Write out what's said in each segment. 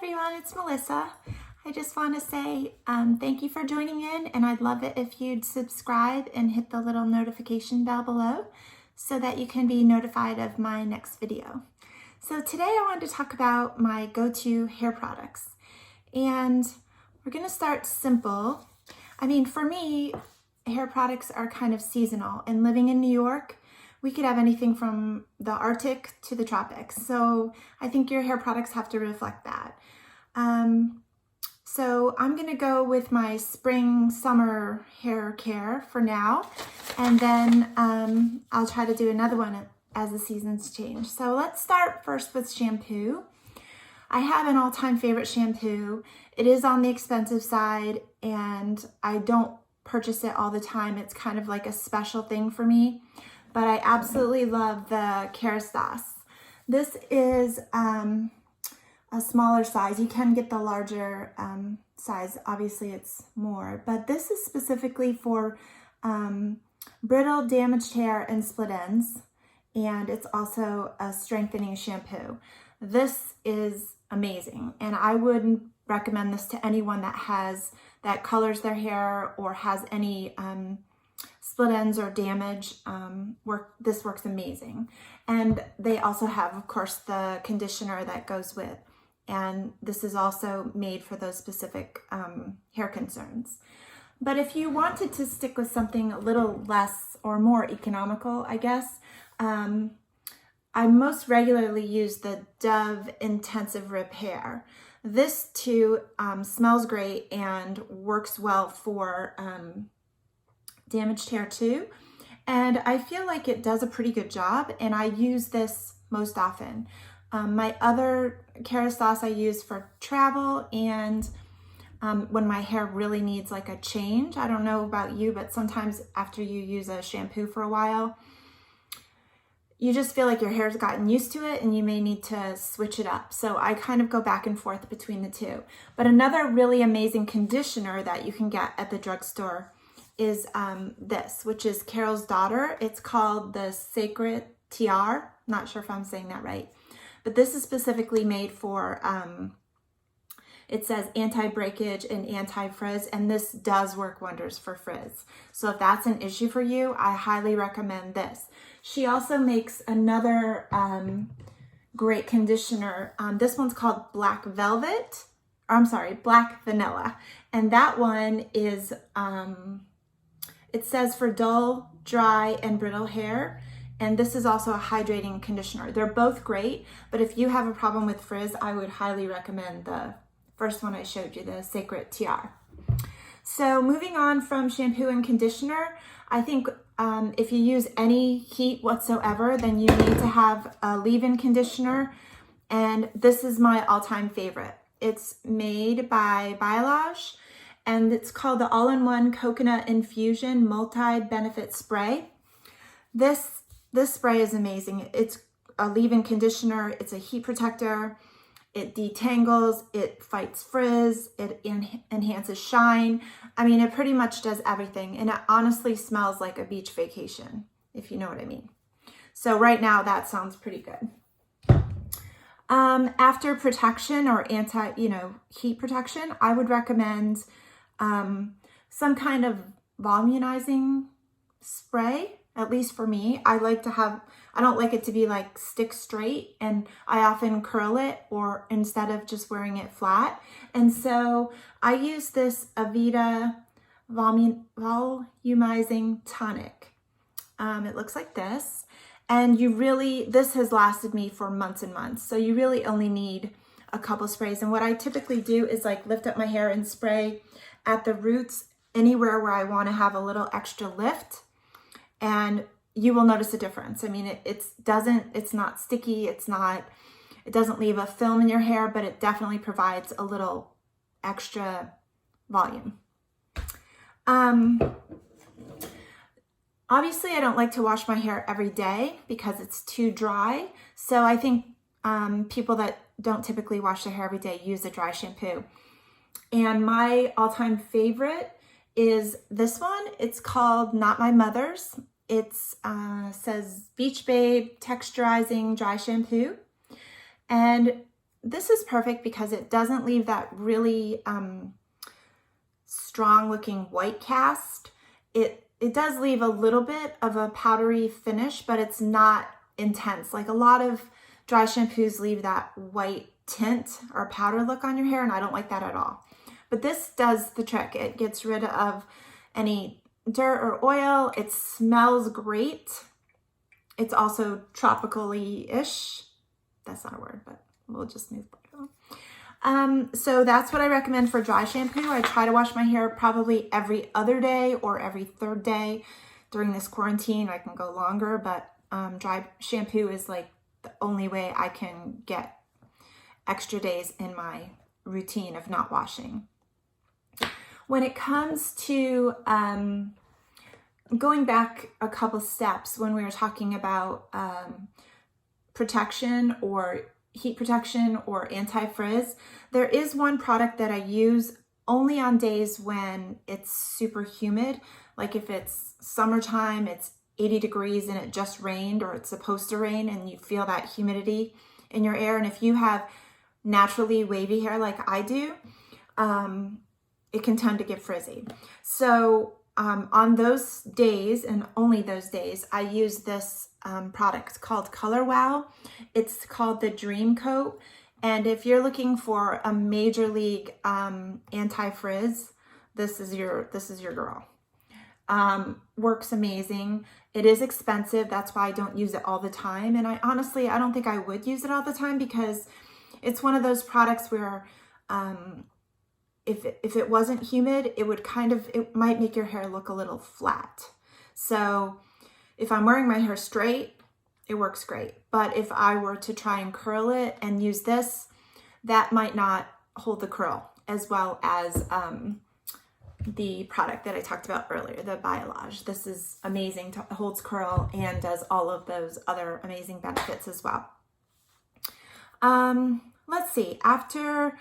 everyone, it's Melissa. I just want to say thank you for joining in, and I'd love it if you'd subscribe and hit the little notification bell below so that you can be notified of my next video. So today I wanted to talk about my go-to hair products, and we're going to start simple. I mean, for me, hair products are kind of seasonal, and living in New York, we could have anything from the Arctic to the tropics. So I think your hair products have to reflect that. So I'm gonna go with my spring, summer hair care for now. And then I'll try to do another one as the seasons change. So let's start first with shampoo. I have an all-time favorite shampoo. It is on the expensive side and I don't purchase it all the time. It's kind of like a special thing for me. But I absolutely love the Kerastase. This is a smaller size. You can get the larger size. Obviously, it's more. But this is specifically for brittle, damaged hair, and split ends. And it's also a strengthening shampoo. This is amazing. And I would recommend this to anyone that colors their hair or has any split ends or damage. This works amazing. And they also have, of course, the conditioner that goes with. And this is also made for those specific hair concerns. But if you wanted to stick with something a little less or more economical, I guess, I most regularly use the Dove Intensive Repair. This too smells great and works well for damaged hair too, and I feel like it does a pretty good job, and I use this most often. My other Kerastase I use for travel and when my hair really needs like a change. I don't know about you, but sometimes after you use a shampoo for a while, you just feel like your hair's gotten used to it and you may need to switch it up. So I kind of go back and forth between the two. But another really amazing conditioner that you can get at the drugstore is this, which is Carol's Daughter. It's called the Sacred TR. Not sure if I'm saying that right. But this is specifically made for, it says anti-breakage and anti-frizz, and this does work wonders for frizz. So if that's an issue for you, I highly recommend this. She also makes another great conditioner. This one's called Black Velvet, or I'm sorry, Black Vanilla. And that one is, it says for dull, dry, and brittle hair. And this is also a hydrating conditioner. They're both great, but if you have a problem with frizz, I would highly recommend the first one I showed you, the Sacred TR. So moving on from shampoo and conditioner, I think if you use any heat whatsoever, then you need to have a leave-in conditioner. And this is my all-time favorite. It's made by Biolage, and it's called the All-in-One Coconut Infusion Multi-Benefit Spray. This spray is amazing. It's a leave-in conditioner. It's a heat protector. It detangles, it fights frizz, it enhances shine. I mean, it pretty much does everything. And it honestly smells like a beach vacation, if you know what I mean. So right now that sounds pretty good. After protection or heat protection, I would recommend some kind of volumizing spray. At least for me, I don't like it to be like stick straight, and I often curl it or instead of just wearing it flat. And so I use this Aveda Volumizing Tonic. It looks like this, and this has lasted me for months and months. So you really only need a couple sprays. And what I typically do is like lift up my hair and spray at the roots, anywhere where I want to have a little extra lift. And you will notice a difference. I mean, it's not sticky, it doesn't leave a film in your hair, but it definitely provides a little extra volume. Obviously, I don't like to wash my hair every day because it's too dry. So I think people that don't typically wash their hair every day use a dry shampoo. And my all-time favorite is this one. It's called Not My Mother's. It says Beach Babe Texturizing Dry Shampoo. And this is perfect because it doesn't leave that really strong looking white cast. It does leave a little bit of a powdery finish, but it's not intense. Like a lot of dry shampoos leave that white tint or powder look on your hair, and I don't like that at all. But this does the trick. It gets rid of any dirt or oil. It smells great. It's also tropically-ish. That's not a word, but we'll just move on. So that's what I recommend for dry shampoo. I try to wash my hair probably every other day or every third day during this quarantine. I can go longer, but dry shampoo is like the only way I can get extra days in my routine of not washing. When it comes to going back a couple steps when we were talking about protection or heat protection or anti-frizz, there is one product that I use only on days when it's super humid. Like if it's summertime, it's 80 degrees and it just rained or it's supposed to rain and you feel that humidity in your air. And if you have naturally wavy hair like I do, it can tend to get frizzy. So on those days and only those days, I use this product called Color Wow. It's called the Dream Coat. And if you're looking for a major league anti-frizz, this is your girl. Works amazing. It is expensive. That's why I don't use it all the time. And I don't think I would use it all the time because it's one of those products where if it wasn't humid, it might make your hair look a little flat. So if I'm wearing my hair straight, it works great. But if I were to try and curl it and use this, that might not hold the curl as well as the product that I talked about earlier, the Biolage. This is amazing, holds curl and does all of those other amazing benefits as well. Let's see, after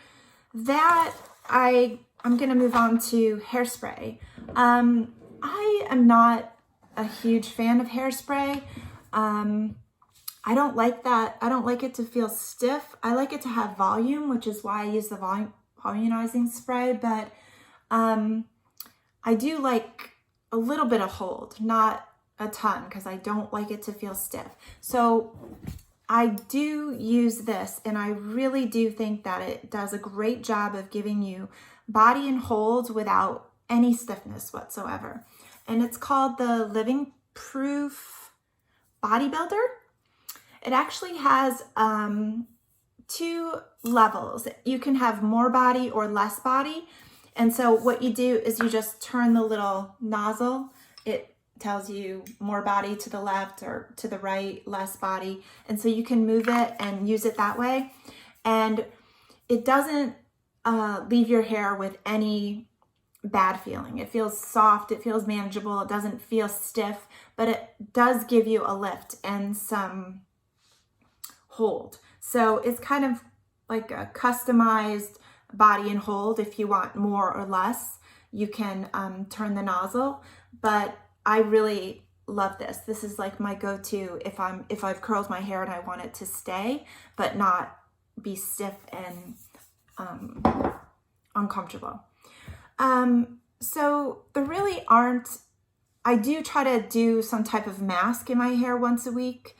that, I'm gonna move on to hairspray. I am not a huge fan of hairspray. I don't like that. I don't like it to feel stiff. I like it to have volume, which is why I use the volumizing spray, but I do like a little bit of hold, not a ton, because I don't like it to feel stiff. So I do use this, and I really do think that it does a great job of giving you body and hold without any stiffness whatsoever. And it's called the Living Proof Bodybuilder. It actually has 2 levels. You can have more body or less body. And so what you do is you just turn the little nozzle. It tells you more body to the left or to the right, less body. And so you can move it and use it that way. And it doesn't leave your hair with any bad feeling. It feels soft, it feels manageable, it doesn't feel stiff, but it does give you a lift and some hold. So it's kind of like a customized body and hold. If you want more or less, you can turn the nozzle, but I really love this. This is like my go-to if I've curled my hair and I want it to stay, but not be stiff and uncomfortable. So there really aren't, I do try to do some type of mask in my hair once a week.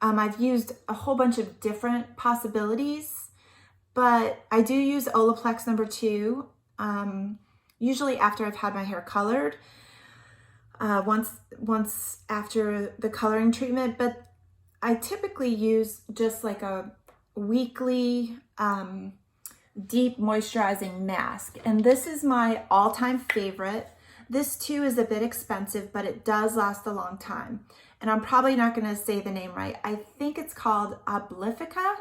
I've used a whole bunch of different possibilities, but I do use Olaplex number 2, usually after I've had my hair colored, once after the coloring treatment, but I typically use just like a weekly deep moisturizing mask. And this is my all-time favorite. This too is a bit expensive, but it does last a long time. And I'm probably not going to say the name right. I think it's called Oblifica.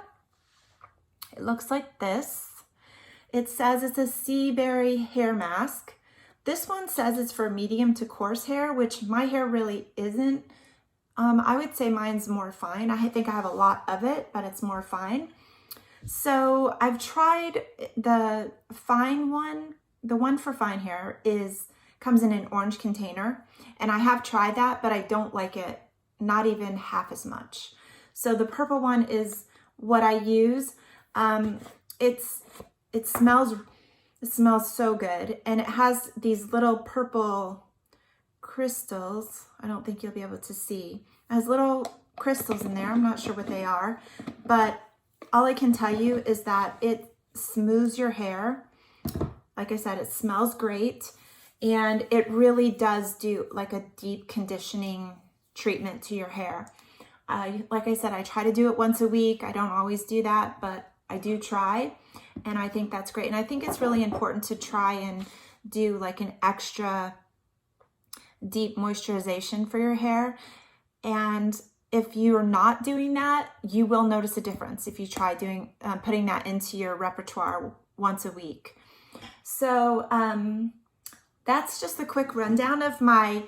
It looks like this. It says it's a sea berry hair mask. This one says it's for medium to coarse hair, which my hair really isn't. I would say mine's more fine. I think I have a lot of it, but it's more fine. So I've tried the fine one. The one for fine hair comes in an orange container, and I have tried that, but I don't like it, not even half as much. So the purple one is what I use. It smells so good, and it has these little purple crystals. I don't think you'll be able to see. It has little crystals in there. I'm not sure what they are, but all I can tell you is that it smooths your hair. Like I said, it smells great, and it really does do like a deep conditioning treatment to your hair. Like I said, I try to do it once a week. I don't always do that, but I do try, and I think that's great. And I think it's really important to try and do like an extra deep moisturization for your hair. And if you're not doing that, you will notice a difference if you try putting that into your repertoire once a week. So that's just a quick rundown of my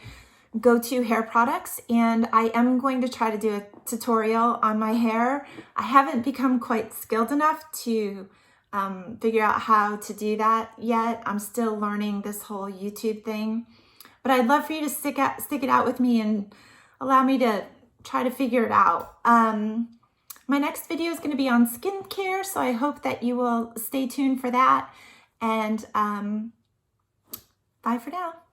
go-to hair products, and I am going to try to do a tutorial on my hair. I haven't become quite skilled enough to figure out how to do that yet. I'm still learning this whole YouTube thing, but I'd love for you to stick it out with me and allow me to try to figure it out. My next video is going to be on skincare, so I hope that you will stay tuned for that, and bye for now.